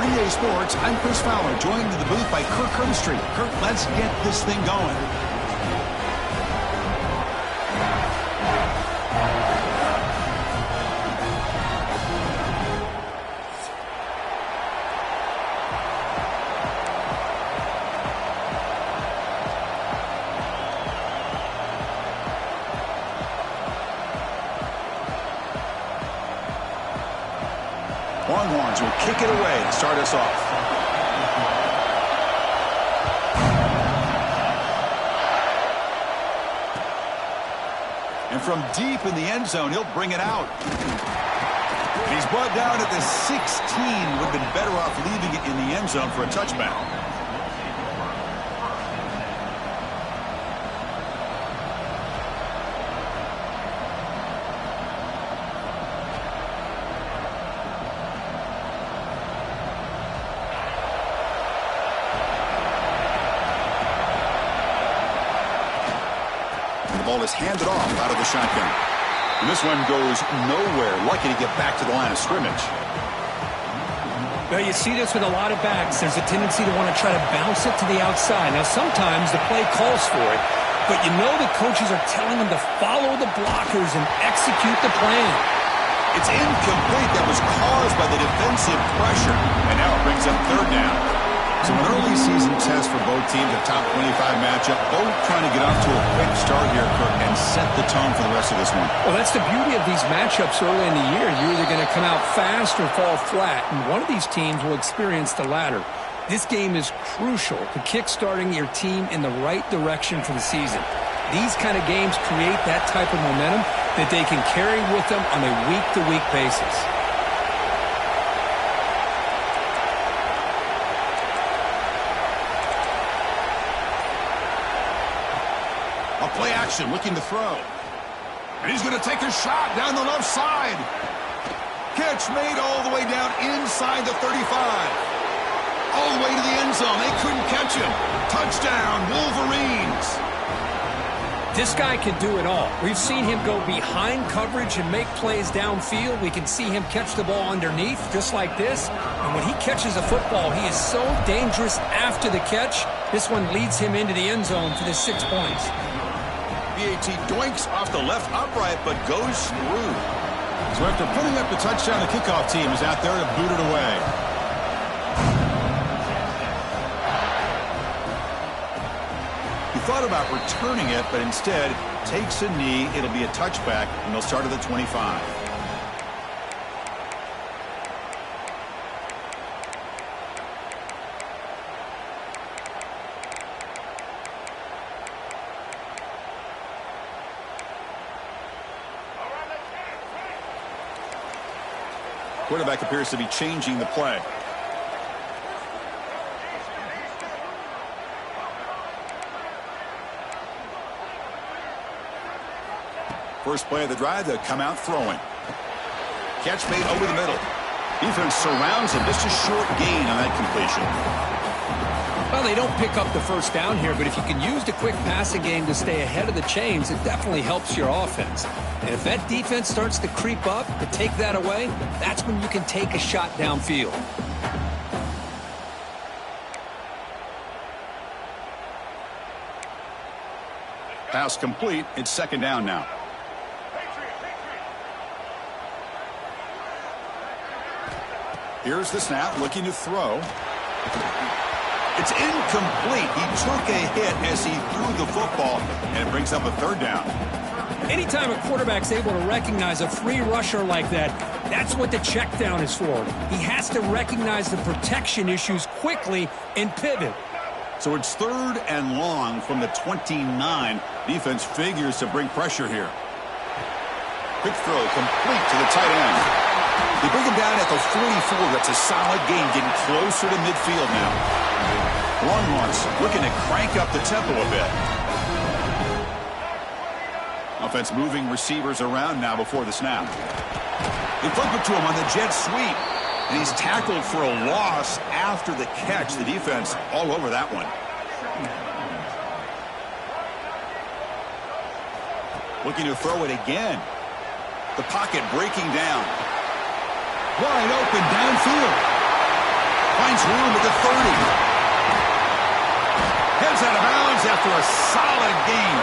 3A Sports, I'm Chris Fowler, joined in the booth by Kirk Herbstreit. Kirk, let's get this thing going. Longhorns will kick it away to start us off. And from deep in the end zone, he'll bring it out. He's brought down at the 16. Would have been better off leaving it in the end zone for a touchback. Ball is handed off out of the shotgun. And this one goes nowhere. Lucky to get back to the line of scrimmage. Well, you see this with a lot of backs. There's a tendency to want to try to bounce it to the outside. Now, sometimes the play calls for it, but you know the coaches are telling them to follow the blockers and execute the plan. It's incomplete. That was caused by the defensive pressure. And now it brings up third down. So an early season test for both teams, a top 25 matchup. Both trying to get off to a quick start here, Kirk, and set the tone for the rest of this one. Well, that's the beauty of these matchups early in the year. You're either going to come out fast or fall flat, and one of these teams will experience the latter. This game is crucial to kick-starting your team in the right direction for the season. These kind of games create that type of momentum that they can carry with them on a week-to-week basis. Play action, looking to throw. And he's going to take a shot down the left side. Catch made all the way down inside the 35. All the way to the end zone. They couldn't catch him. Touchdown, Wolverines. This guy can do it all. We've seen him go behind coverage and make plays downfield. We can see him catch the ball underneath, just like this. And when he catches a football, he is so dangerous after the catch. This one leads him into the end zone for the 6 points. BAT doinks off the left upright, but goes through. So after putting up the touchdown, the kickoff team is out there to boot it away. He thought about returning it, but instead takes a knee. It'll be a touchback, and they'll start at the 25. Quarterback appears to be changing the play. First play of the drive, they'll come out throwing. Catch made over the middle. Defense surrounds him. Just a short gain on that completion. Well, they don't pick up the first down here, but if you can use the quick passing game to stay ahead of the chains, it definitely helps your offense. And if that defense starts to creep up to take that away, that's when you can take a shot downfield. Pass complete. It's second down now. Here's the snap, looking to throw. It's incomplete. He took a hit as he threw the football, and it brings up a third down. Anytime a quarterback's able to recognize a free rusher like that, that's what the check down is for. He has to recognize the protection issues quickly and pivot. So it's third and long from the 29. Defense figures to bring pressure here. Quick throw complete to the tight end. They bring him down at the 44. That's a solid gain, getting closer to midfield now. Longhorns looking to crank up the tempo a bit. Offense moving receivers around now before the snap. They flip it to him on the jet sweep. And he's tackled for a loss after the catch. The defense all over that one. Looking to throw it again. The pocket breaking down. Wide open downfield. finds room at the 30. Heads out of bounds after a solid gain.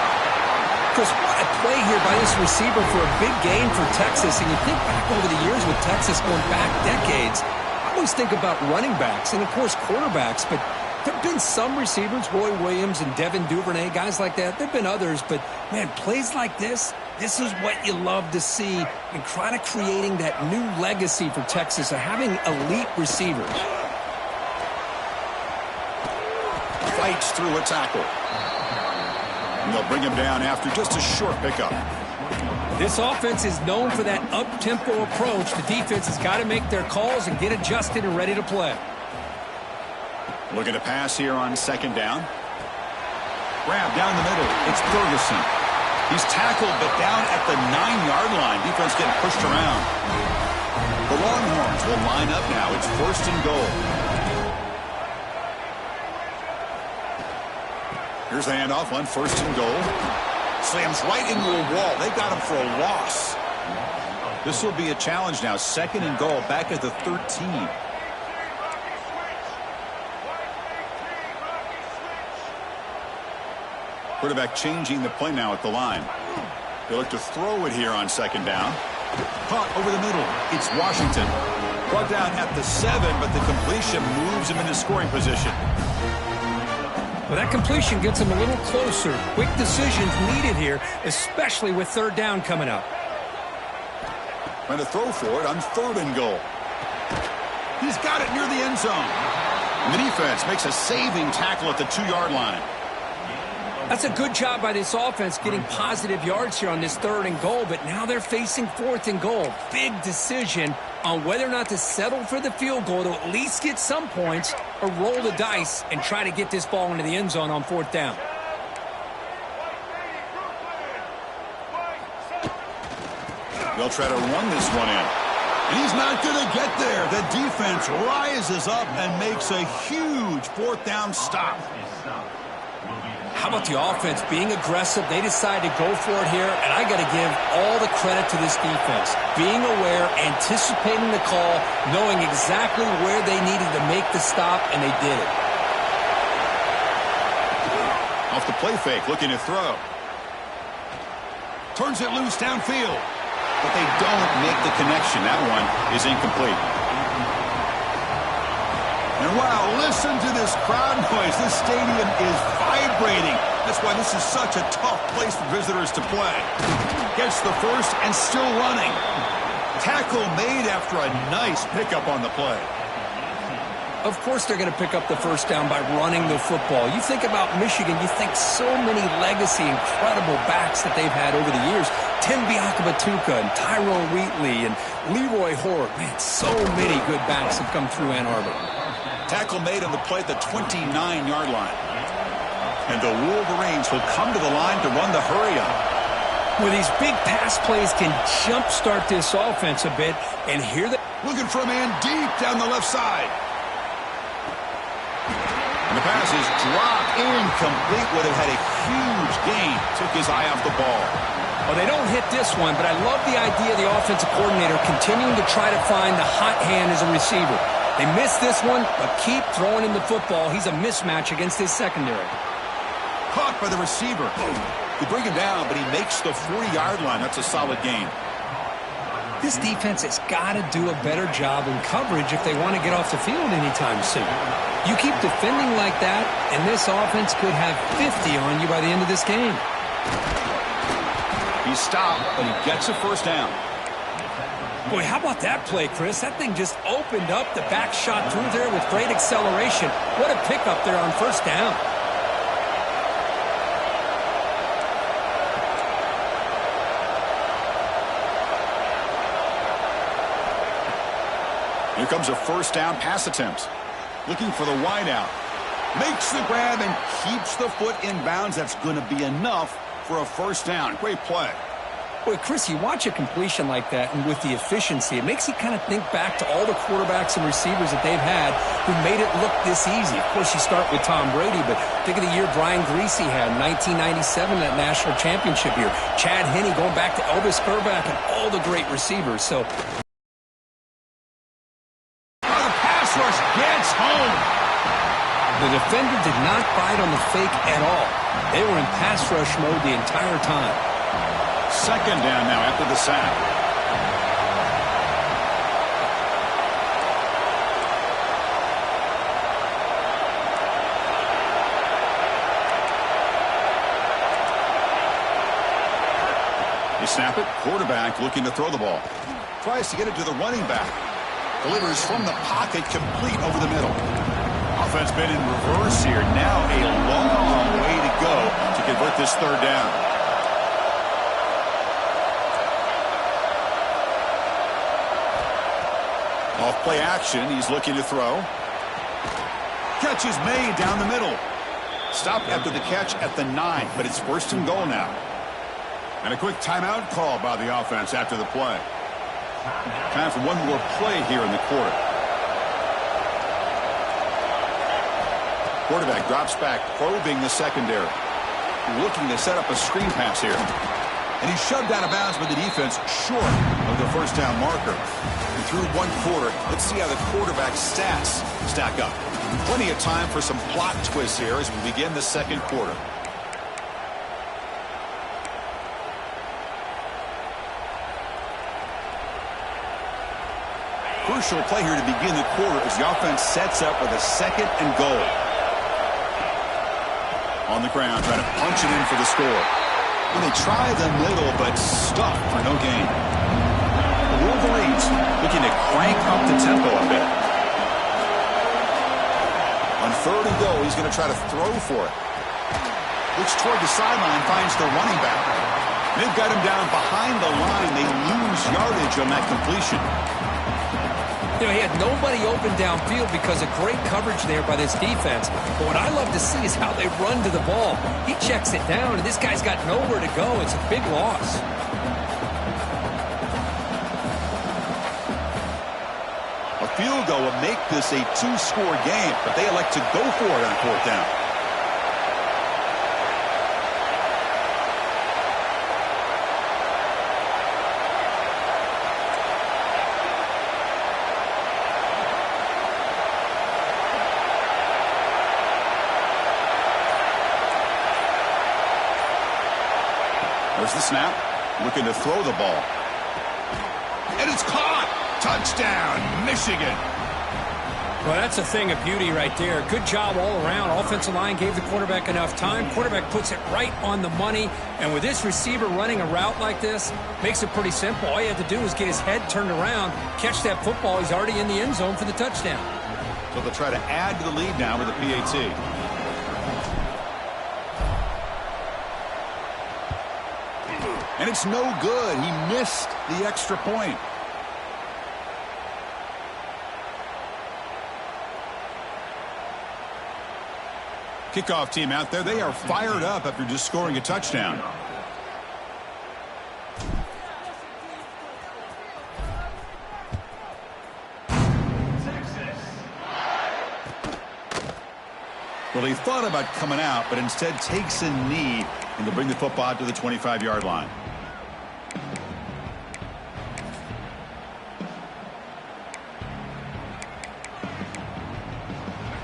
Chris, what a play here by this receiver for a big gain for Texas. And you think back over the years with Texas going back decades, I always think about running backs and, of course, quarterbacks. But there have been some receivers, Roy Williams and Devin Duvernay, guys like that. There have been others. But, man, plays like this is what you love to see and kind of creating that new legacy for Texas of having elite receivers. Fights through a tackle. And they'll bring him down after just a short pickup. This offense is known for that up-tempo approach. The defense has got to make their calls and get adjusted and ready to play. Looking to pass here on second down. Grab down the middle. It's Ferguson. He's tackled, but down at the 9-yard line. Defense getting pushed around. The Longhorns will line up now. It's first and goal. Here's the handoff on first and goal. Slams right into a wall. They got him for a loss. This will be a challenge now. Second and goal back at the 13. Quarterback changing the play now at the line. They look to throw it here on second down. Caught over the middle. It's Washington. Brought down at the 7, but the completion moves him into scoring position. Well, that completion gets him a little closer. Quick decisions needed here, especially with third down coming up. Trying to throw for it on third and goal. He's got it near the end zone. And the defense makes a saving tackle at the 2-yard line. That's a good job by this offense getting positive yards here on this third and goal, but now they're facing fourth and goal. Big decision on whether or not to settle for the field goal to at least get some points or roll the dice and try to get this ball into the end zone on fourth down. They'll try to run this one in. And he's not going to get there. The defense rises up and makes a huge fourth down stop. How about the offense being aggressive? They decide to go for it here, and I got to give all the credit to this defense. Being aware, anticipating the call, knowing exactly where they needed to make the stop, and they did it. Off the play fake, looking to throw. Turns it loose downfield. But they don't make the connection. That one is incomplete. And wow, listen to this crowd noise. This stadium is vibrating. That's why this is such a tough place for visitors to play. Gets the first and still running. Tackle made after a nice pickup on the play. Of course they're going to pick up the first down by running the football. You think about Michigan, you think so many legacy, incredible backs that they've had over the years. Tim Biakabatuka and Tyrone Wheatley and Leroy Horde. Man, so many good backs have come through Ann Arbor. Tackle made on the play at the 29-yard line. And the Wolverines will come to the line to run the hurry-up. Well, these big pass plays can jumpstart this offense a bit. And here they... Looking for a man deep down the left side. And the pass is dropped incomplete. Would have had a huge gain. Took his eye off the ball. Well, they don't hit this one, but I love the idea of the offensive coordinator continuing to try to find the hot hand as a receiver. They missed this one, but keep throwing him the football. He's a mismatch against his secondary. Caught by the receiver. They bring him down, but he makes the 40-yard line. That's a solid gain. This defense has got to do a better job in coverage if they want to get off the field anytime soon. You keep defending like that, and this offense could have 50 on you by the end of this game. He's stopped, but he gets a first down. Boy, how about that play, Chris? That thing just opened up. The back shot through there with great acceleration. What a pickup there on first down. Here comes a first down pass attempt. Looking for the wideout. Makes the grab and keeps the foot in bounds. That's going to be enough for a first down. Great play. Boy, Chris, you watch a completion like that, and with the efficiency, it makes you kind of think back to all the quarterbacks and receivers that they've had who made it look this easy. Of course, you start with Tom Brady, but think of the year Brian Griese had, 1997, that national championship year. Chad Henne going back to Elvis Grbac and all the great receivers. So, the pass rush gets home. The defender did not bite on the fake at all. They were in pass rush mode the entire time. Second down now after the sack. They snap it. Quarterback looking to throw the ball. Tries to get it to the running back. Delivers from the pocket, complete over the middle. Offense been in reverse here. Now a long way to go to convert this third down. Off play action. He's looking to throw. Catch is made down the middle. Stopped after the catch at the 9, but it's first and goal now. And a quick timeout call by the offense after the play. Time for one more play here in the quarter. Quarterback drops back, probing the secondary. Looking to set up a screen pass here. And he's shoved out of bounds by the defense short of the first down marker. And through one quarter, let's see how the quarterback's stats stack up. Plenty of time for some plot twists here as we begin the second quarter. Crucial play here to begin the quarter as the offense sets up with a second and goal. On the ground, trying to punch it in for the score. And they try the middle, but stuck for no gain. The Wolverines looking to crank up the tempo a bit. On third and goal, he's going to try to throw for it. Looks toward the sideline, finds the running back. They've got him down behind the line. They lose yardage on that completion. You know, he had nobody open downfield because of great coverage there by this defense. But what I love to see is how they run to the ball. He checks it down, and this guy's got nowhere to go. It's a big loss. A field goal would make this a two-score game, but they elect to go for it on fourth down. There's the snap. Looking to throw the ball. And it's caught. Touchdown, Michigan. Well, that's a thing of beauty right there. Good job all around. Offensive line gave the quarterback enough time. Quarterback puts it right on the money. And with this receiver running a route like this, makes it pretty simple. All you have to do is get his head turned around, catch that football. He's already in the end zone for the touchdown. So they'll try to add to the lead now with the PAT. And it's no good. He missed the extra point. Kickoff team out there. They are fired up after just scoring a touchdown. Well, he thought about coming out, but instead takes a knee, and they'll bring the football to the 25-yard line.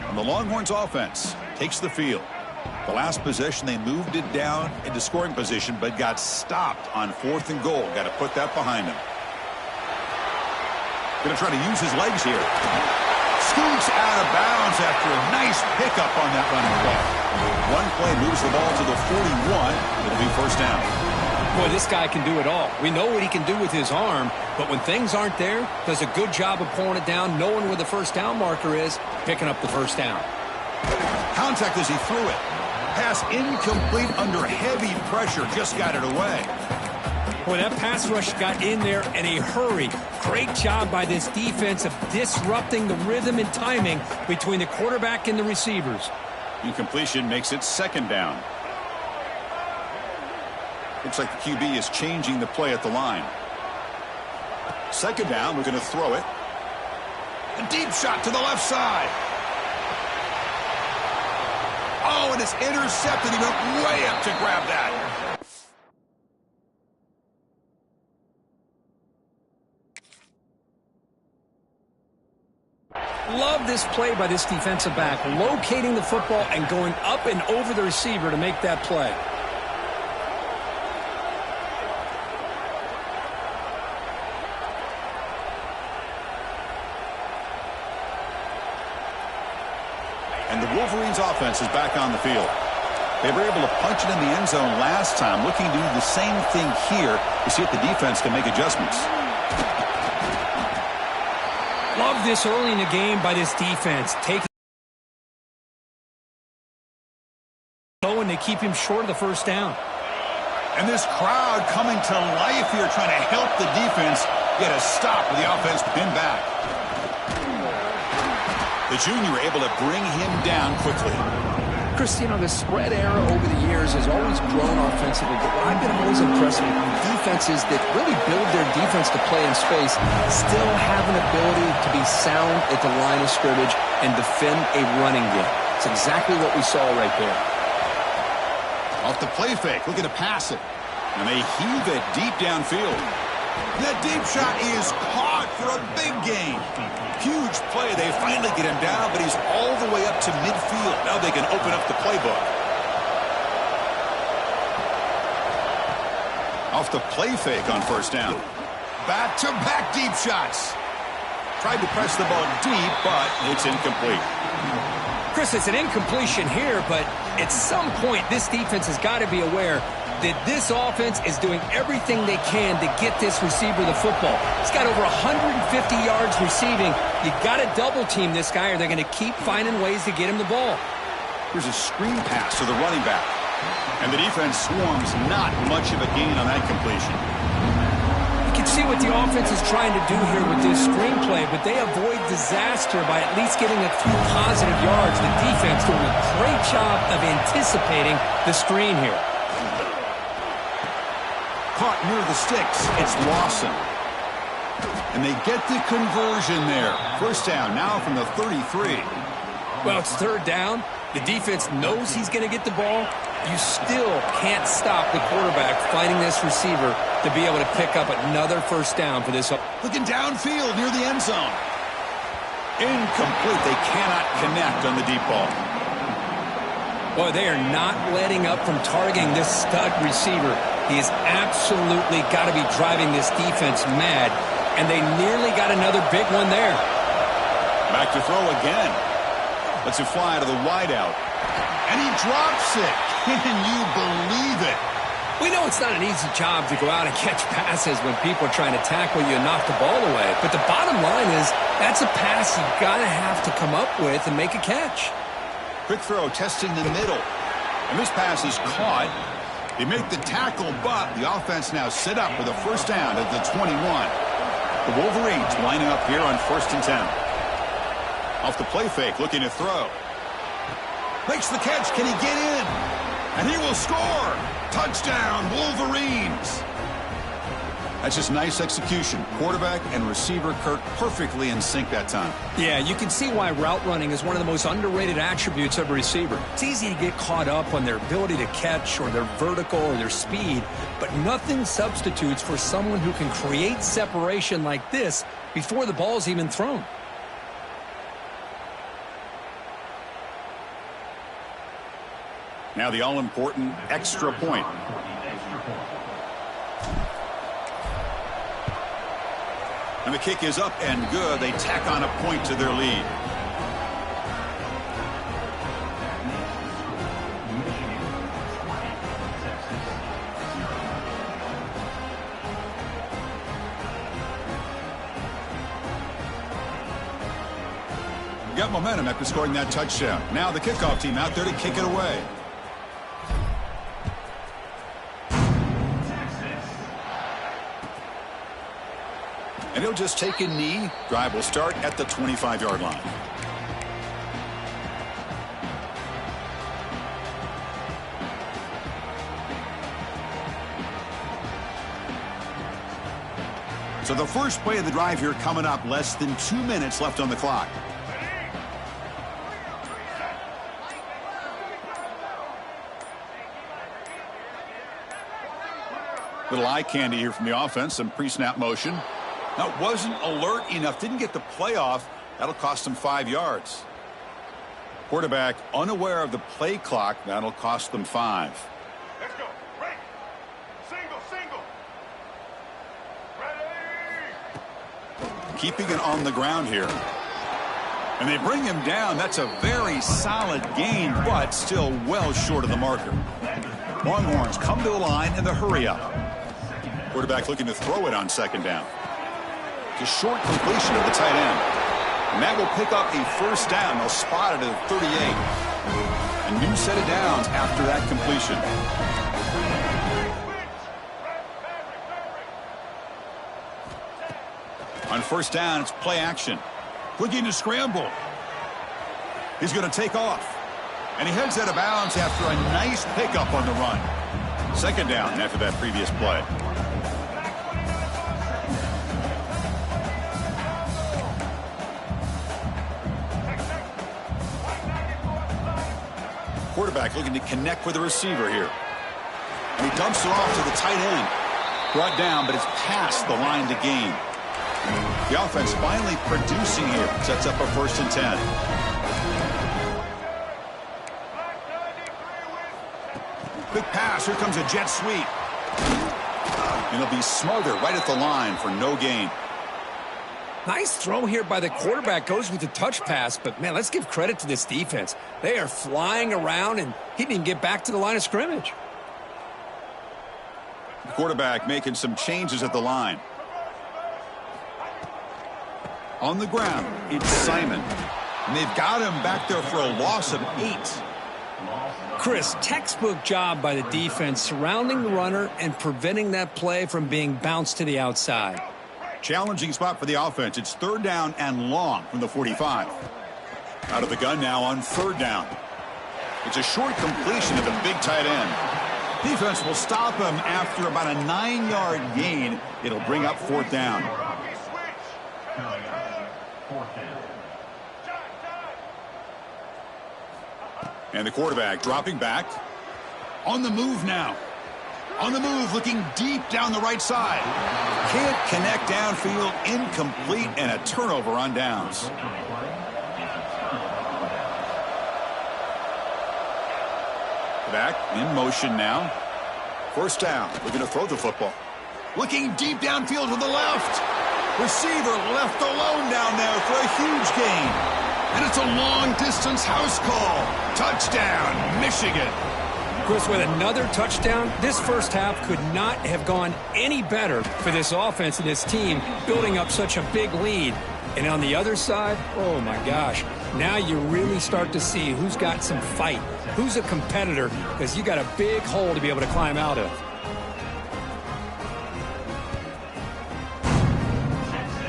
And the Longhorns offense takes the field. The last possession, they moved it down into scoring position, but got stopped on fourth and goal. Got to put that behind him. Going to try to use his legs here. Scoots out of bounds after a nice pickup on that running play. One play moves the ball to the 41. It'll be first down. Boy, this guy can do it all. We know what he can do with his arm, but when things aren't there, does a good job of pulling it down, knowing where the first down marker is, picking up the first down. Contact as he threw it. Pass incomplete under heavy pressure. Just got it away. Boy, that pass rush got in there in a hurry. Great job by this defense of disrupting the rhythm and timing between the quarterback and the receivers. Incompletion makes it second down. Looks like the QB is changing the play at the line. Second down, we're going to throw it. A deep shot to the left side. Oh, and it's intercepted. He went way up to grab that. Love this play by this defensive back, locating the football and going up and over the receiver to make that play. And the Wolverines offense is back on the field. They were able to punch it in the end zone last time, looking to do the same thing here to see if the defense can make adjustments. Love this early in the game by this defense. Taking going to keep him short of the first down. And this crowd coming to life here, trying to help the defense get a stop with the offense pinned back. The junior able to bring him down quickly. Chris, you know, the spread era over the years has always grown offensively, but what I've been always impressed with defenses that really build their defense to play in space still have an ability to be sound at the line of scrimmage and defend a running game. It's exactly what we saw right there. Off the play fake, looking to pass it. And they heave it deep downfield. That deep shot is caught for a big gain. Huge play. They finally get him down, but he's all the way up to midfield. Now they can open up the playbook. Off the play fake on first down. Back-to-back deep shots. Tried to press the ball deep, but it's incomplete. Chris, it's an incompletion here, but at some point this defense has got to be aware that this offense is doing everything they can to get this receiver the football. He's got over 150 yards receiving. You got to double team this guy or they're going to keep finding ways to get him the ball. Here's a screen pass to the running back. And the defense swarms, not much of a gain on that completion. You can see what the offense is trying to do here with this screenplay, but they avoid disaster by at least getting a few positive yards. The defense doing a great job of anticipating the screen here. Caught near the sticks. It's Lawson. And they get the conversion there. First down now from the 33. Well, it's third down. The defense knows he's going to get the ball. You still can't stop the quarterback finding this receiver to be able to pick up another first down for this. Looking downfield near the end zone. Incomplete. They cannot connect on the deep ball. Boy, they are not letting up from targeting this stud receiver. He has absolutely got to be driving this defense mad, and they nearly got another big one there. Back to throw again. Lets it fly to the wideout. And he drops it. Can you believe it? We know it's not an easy job to go out and catch passes when people are trying to tackle you and knock the ball away. But the bottom line is that's a pass you've got to have to come up with and make a catch. Quick throw testing the middle. And this pass is caught. They make the tackle, but the offense now set up with a first down at the 21. The Wolverines lining up here on 1st and 10. Off the play fake, looking to throw. Makes the catch. Can he get in? And he will score. Touchdown, Wolverines. That's just nice execution. Quarterback and receiver Kirk perfectly in sync that time. Yeah, you can see why route running is one of the most underrated attributes of a receiver. It's easy to get caught up on their ability to catch or their vertical or their speed, but nothing substitutes for someone who can create separation like this before the ball's even thrown. Now the all-important extra point. And the kick is up and good. They tack on a point to their lead. Got momentum after scoring that touchdown. Now the kickoff team out there to kick it away. And he'll just take a knee. Drive will start at the 25-yard line. So the first play of the drive here coming up, less than 2 minutes left on the clock. Little eye candy here from the offense, some pre-snap motion. Now, wasn't alert enough, didn't get the play off, That'll cost them 5 yards. Quarterback unaware of the play clock. That'll cost them 5. Let's go. Break. Single, single. Ready. Keeping it on the ground here. And they bring him down. That's a very solid gain, but still well short of the marker. Longhorns come to the line in the hurry-up. Quarterback looking to throw it on second down. It's a short completion of the tight end. And that will pick up a first down. They'll spot it at 38. A new set of downs after that completion. On first down, it's play action. Looking to scramble. He's going to take off. And he heads out of bounds after a nice pickup on the run. Second down after that previous play. Quarterback looking to connect with the receiver here. And he dumps it off to the tight end. Brought down, but it's past the line to gain. The offense finally producing here. Sets up a 1st and 10. Quick pass. Here comes a jet sweep. And it'll be Smothered right at the line for no gain. Nice throw here by the quarterback. Goes with the touch pass. But, man, let's give credit to this defense. They are flying around, and he didn't even get back to the line of scrimmage. The quarterback making some changes at the line. On the ground, it's Simon. And they've got him back there for a loss of 8. Chris, textbook job by the defense surrounding the runner and preventing that play from being bounced to the outside. Challenging spot for the offense. It's 3rd down and long from the 45. Out of the gun now on 3rd down. It's a short completion to the big tight end. Defense will stop him after about a 9-yard gain. It'll bring up 4th down. And the quarterback dropping back. On the move now. On the move, looking deep down the right side. Can't connect downfield, incomplete, and a turnover on downs. Back in motion now. 1st down, looking to throw the football. Looking deep downfield to the left. Receiver left alone down there for a huge gain. And it's a long-distance house call. Touchdown, Michigan. Chris, with another touchdown, this first half could not have gone any better for this offense and this team, building up such a big lead. And on the other side, oh my gosh, now you really start to see who's got some fight, who's a competitor, because you got a big hole to be able to climb out of.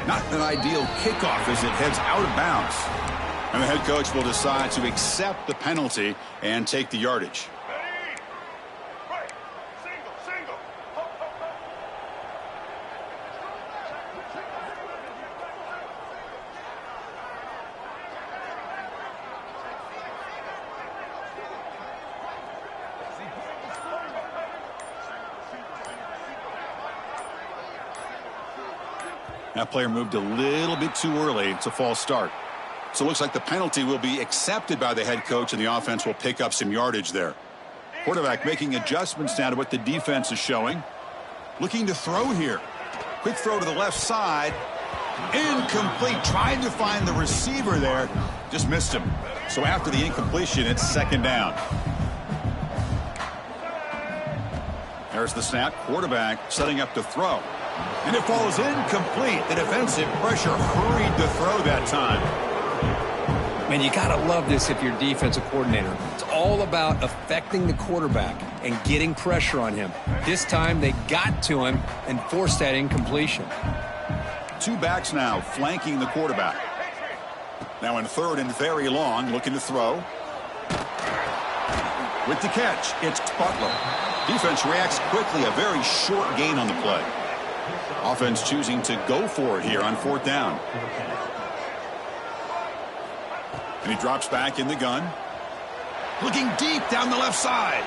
Not an ideal kickoff as it heads out of bounds. And the head coach will decide to accept the penalty and take the yardage. That player moved a little bit too early. It's a false start. So it looks like the penalty will be accepted by the head coach, and the offense will pick up some yardage there. Quarterback making adjustments now to what the defense is showing. Looking to throw here. Quick throw to the left side. Incomplete. Trying to find the receiver there. Just missed him. So after the incompletion, it's 2nd down. There's the snap. Quarterback setting up to throw. And it falls incomplete. The defensive pressure hurried to throw that time. Man, you got to love this if you're defensive coordinator. It's all about affecting the quarterback and getting pressure on him. This time they got to him and forced that incompletion. 2 backs now flanking the quarterback. Now in 3rd and very long, looking to throw. With the catch, it's Butler. Defense reacts quickly, a very short gain on the play. Offense choosing to go for it here on 4th down. And he drops back in the gun. Looking deep down the left side.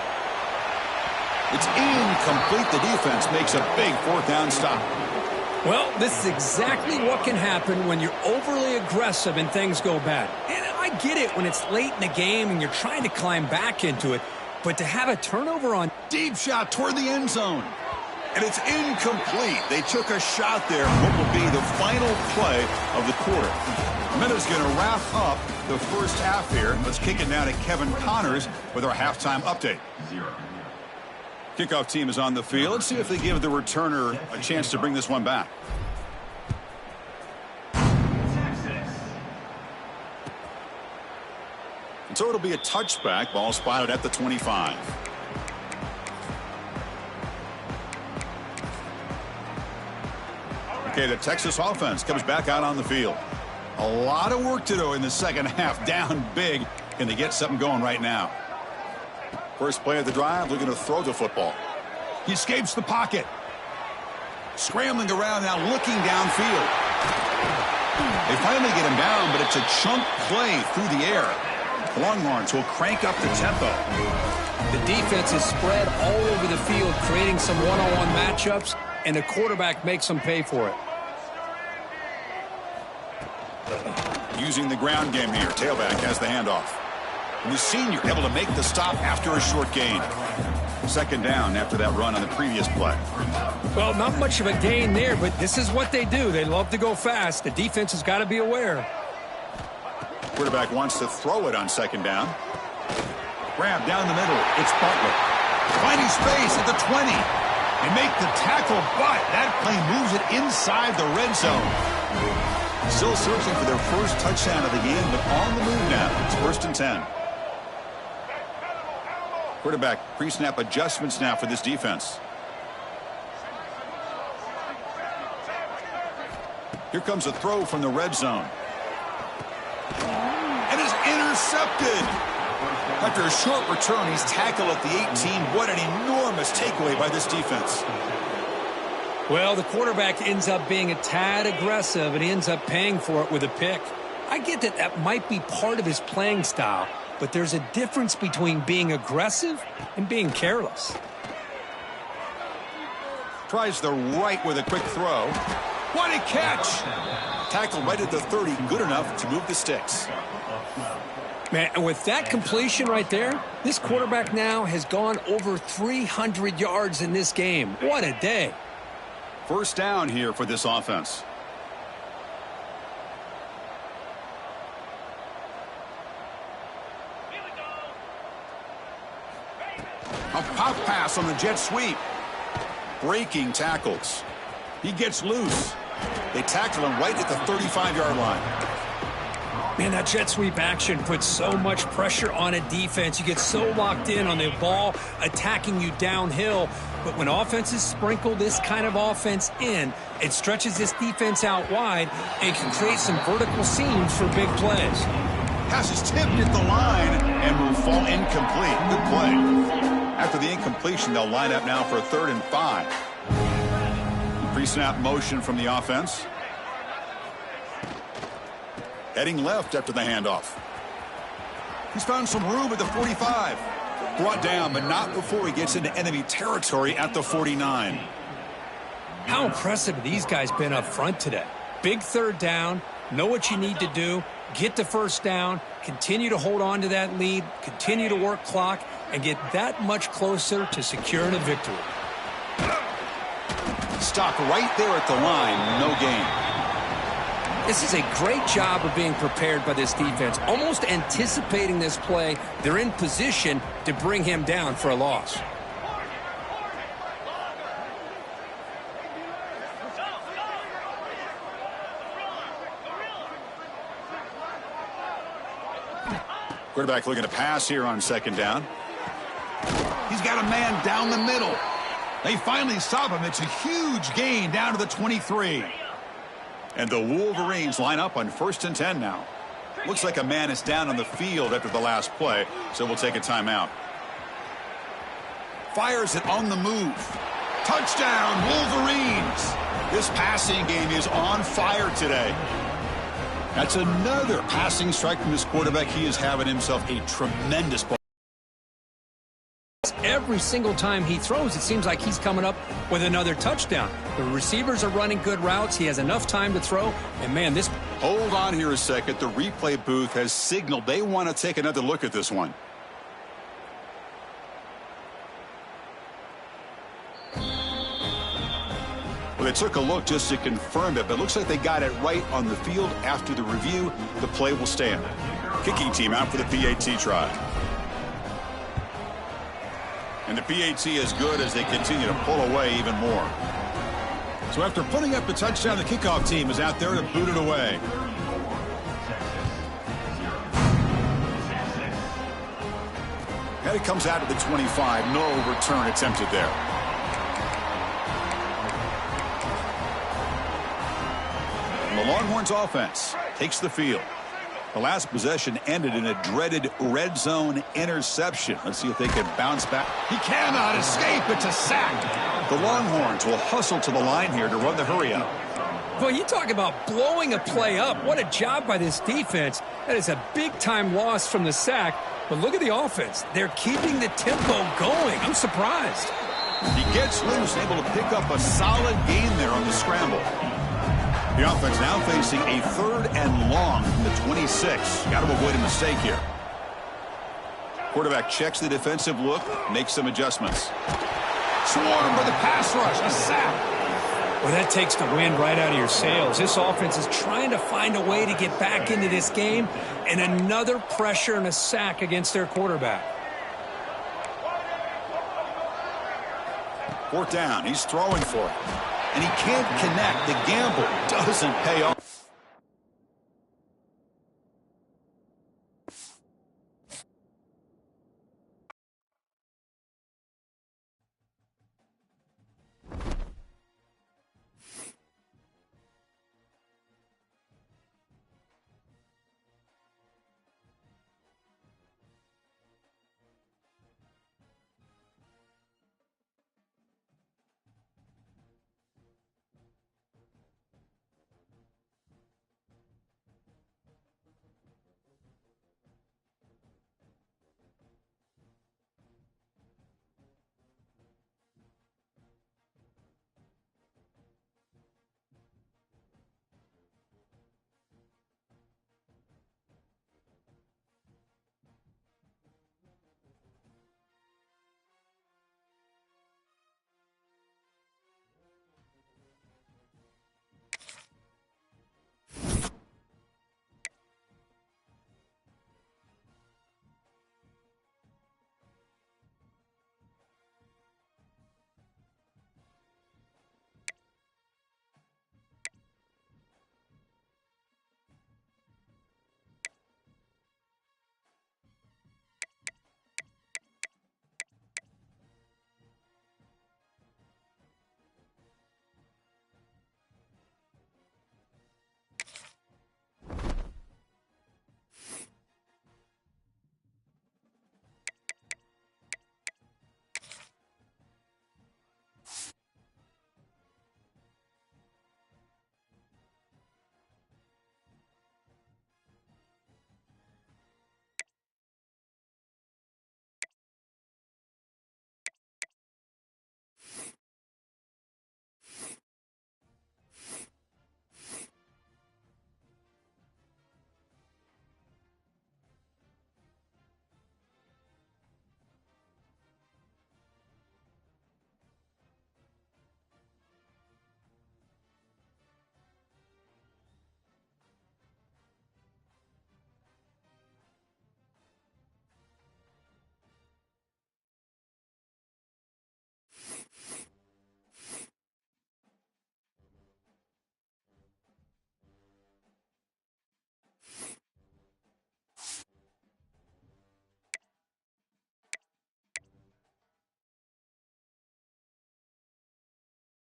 It's incomplete. The defense makes a big 4th down stop. Well, this is exactly what can happen when you're overly aggressive and things go bad. And I get it when it's late in the game and you're trying to climb back into it. But to have a turnover on... Deep shot toward the end zone. And it's incomplete. They took a shot there. What will be the final play of the quarter. Minute's going to wrap up the first half here. Let's kick it now to Kevin Connors with our halftime update. Kickoff team is on the field. Let's see if they give the returner a chance to bring this one back. And so it'll be a touchback. Ball spotted at the 25. Okay, the Texas offense comes back out on the field. A lot of work to do in the second half. Down big. Can they get something going right now? First play of the drive, looking to throw the football. He escapes the pocket. Scrambling around now, looking downfield. They finally get him down, but it's a chunk play through the air. Longhorns will crank up the tempo. The defense is spread all over the field, creating some one-on-one matchups, and the quarterback makes them pay for it. Using the ground game here. Tailback has the handoff. And the senior able to make the stop after a short gain. Second down after that run on the previous play. Well, not much of a gain there, but this is what they do. They love to go fast. The defense has got to be aware. Quarterback wants to throw it on second down. Grab down the middle. It's Butler. Finding space at the 20. They make the tackle, but that play moves it inside the red zone. Still searching for their first touchdown of the game, but on the move now. It's 1st and 10. Quarterback pre-snap adjustments now for this defense. Here comes a throw from the red zone. And is intercepted. After a short return, he's tackled at the 18. What an enormous takeaway by this defense. Well, the quarterback ends up being a tad aggressive, and he ends up paying for it with a pick. I get that that might be part of his playing style, but there's a difference between being aggressive and being careless. Tries the right with a quick throw. What a catch! Tackled right at the 30, good enough to move the sticks. Man, and with that completion right there, this quarterback now has gone over 300 yards in this game. What a day. First down here for this offense. A pop pass on the jet sweep. Breaking tackles. He gets loose. They tackle him right at the 35-yard line. Man, that jet sweep action puts so much pressure on a defense. You get so locked in on the ball attacking you downhill. But when offenses sprinkle this kind of offense in, it stretches this defense out wide and can create some vertical seams for big plays. Pass is tipped at the line and will fall incomplete. Good play. After the incompletion, they'll line up now for a 3rd and 5. Pre-snap motion from the offense. Heading left after the handoff. He's found some room at the 45. Brought down, but not before he gets into enemy territory at the 49. How impressive have these guys been up front today? Big 3rd down, know what you need to do, get the 1st down, continue to hold on to that lead, continue to work clock, and get that much closer to securing a victory. Stopped right there at the line, no gain. This is a great job of being prepared by this defense, almost anticipating this play. They're in position to bring him down for a loss. Quarterback looking to pass here on second down. He's got a man down the middle. They finally stop him. It's a huge gain down to the 23. And the Wolverines line up on 1st and 10 now. Looks like a man is down on the field after the last play, so we'll take a timeout. Fires it on the move. Touchdown, Wolverines! This passing game is on fire today. That's another passing strike from this quarterback. He is having himself a tremendous ball. every single time he throws, it seems like he's coming up with another touchdown. The receivers are running good routes. He has enough time to throw. And, man, this... Hold on here a second. The replay booth has signaled they want to take another look at this one. Well, they took a look just to confirm it, but it looks like they got it right on the field. After the review, the play will stand. Kicking team out for the PAT try. And the PAT is good as they continue to pull away even more. So after putting up the touchdown, the kickoff team is out there to boot it away. And it comes out to the 25. No return attempted there. And the Longhorns offense takes the field. The last possession ended in a dreaded red zone interception. Let's see if they can bounce back. He cannot escape. It's a sack. The Longhorns will hustle to the line here to run the hurry up. Boy, you talk about blowing a play up. What a job by this defense. That is a big-time loss from the sack. But look at the offense. They're keeping the tempo going. I'm surprised. He gets loose, able to pick up a solid gain there on the scramble. The offense now facing a 3rd and long from the 26. Got to avoid a mistake here. Quarterback checks the defensive look, makes some adjustments. Swarm for the pass rush, a sack. Well, that takes the wind right out of your sails. This offense is trying to find a way to get back into this game, and another pressure and a sack against their quarterback. 4th down, he's throwing for it. And he can't connect. The gamble doesn't pay off.